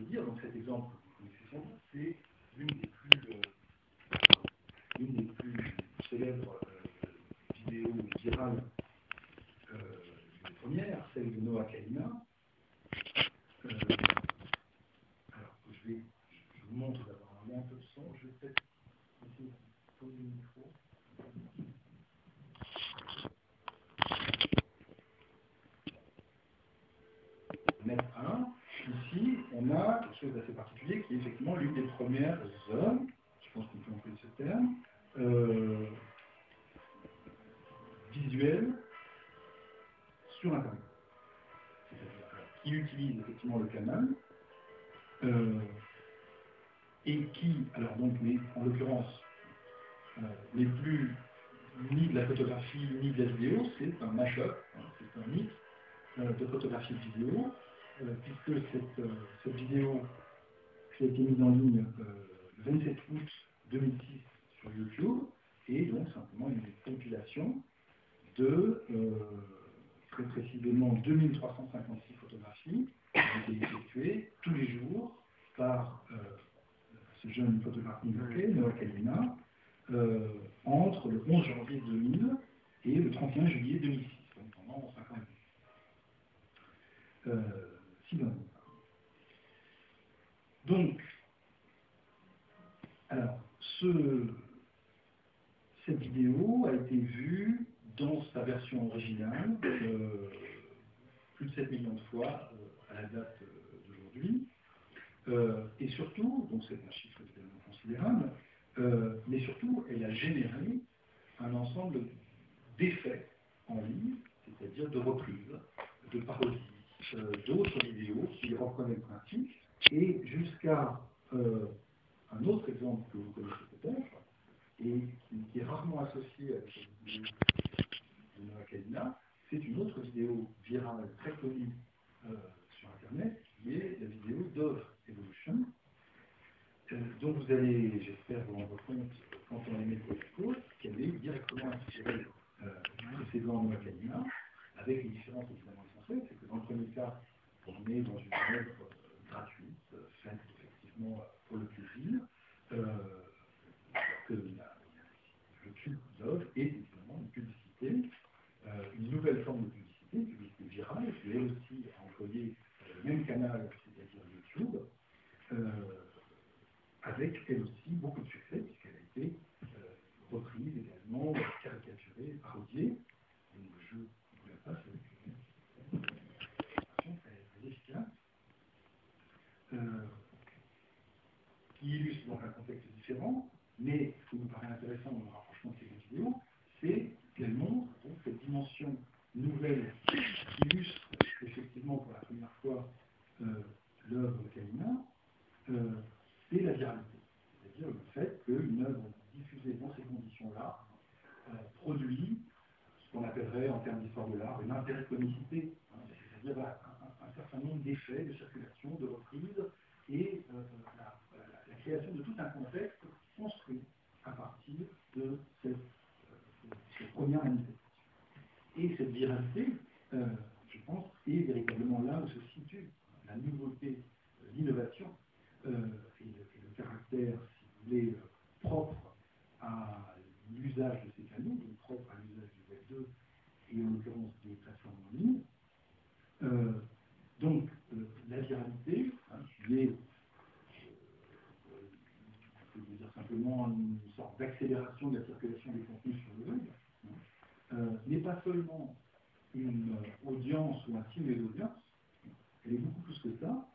dire, donc cet exemple que vous connaissez sans doute, c'est l'une des plus célèbres vidéos virales, les premières, celle de Noah Kalina. Alors, je vous montre d'abord un peu de son, je vais peut-être essayer de poser le micro. Mettre 1. Ici, on a quelque chose d'assez particulier qui est effectivement l'une des premières zones, je pense qu'on peut employer ce terme, visuelles sur Internet. C'est-à-dire qui utilise effectivement le canal et qui, alors donc, mais en l'occurrence, n'est plus ni de la photographie ni de la vidéo, c'est un mash-up, c'est un mix de photographie et de vidéo, puisque cette vidéo qui a été mise en ligne le 27 août 2006 sur YouTube, est donc simplement une compilation de très précisément 2356 photographies qui ont été effectuées tous les jours par ce jeune photographe new-yorkais, Noah Kalina, entre le 11 janvier 2000 et le 31 juillet 2006, donc pendant 5 ans et demi. 6 ans. Donc, alors, cette vidéo a été vue dans sa version originale plus de 7 millions de fois à la date d'aujourd'hui. Et surtout, donc c'est un chiffre évidemment considérable, mais surtout, elle a généré un ensemble d'effets en ligne, c'est-à-dire de reprises, de parodies, d'autres vidéos qui reprenaient le principe, et jusqu'à un autre exemple que vous connaissez peut-être, et qui est rarement associé avec cette vidéo de Noah Kalina, c'est une autre vidéo virale très connue sur Internet, qui est la vidéo Dove Evolution, dont vous allez, j'espère, vous rendre compte quand on les met côte à côte, qu'elle est directement inspirée du précédent Noah Kalina, avec une différence évidemment essentielle, c'est que dans le premier cas, on est dans une œuvre gratuite, faite effectivement pour le plaisir, que le tube Dove est évidemment une publicité, une nouvelle forme de publicité, une publicité virale, qui est aussi à employer le même canal, c'est-à-dire YouTube, avec elle aussi beaucoup de succès, puisqu'elle a été reprise également, caricaturée, parodiée. Donc je vous la passe avec une démonstration très efficace, qui illustre donc un contexte différent, mais ce qui nous paraît intéressant dans le rapprochement de ces deux vidéos, c'est qu'elle montre donc cette dimension nouvelle qui illustre effectivement pour la première fois l'œuvre de Kalina, c'est la viralité. C'est-à-dire le fait qu'une œuvre diffusée dans ces conditions-là produit ce qu'on appellerait en termes d'histoire de l'art une intericomicité, c'est-à-dire un certain nombre d'effets, de circulation, de reprises, et la création de tout un contexte construit à partir de cette première manifestation. Et cette viralité, je pense, est véritablement là où se situe la nouveauté, l'innovation, et le caractère, si vous voulez, propre à l'usage de ces canaux, donc propre à l'usage du Web 2 et en l'occurrence des plateformes en ligne. Donc, la viralité, qui est, je veux dire simplement, une sorte d'accélération de la circulation des contenus sur le web, n'est pas seulement une audience ou un type d'audience, elle est beaucoup plus que ça,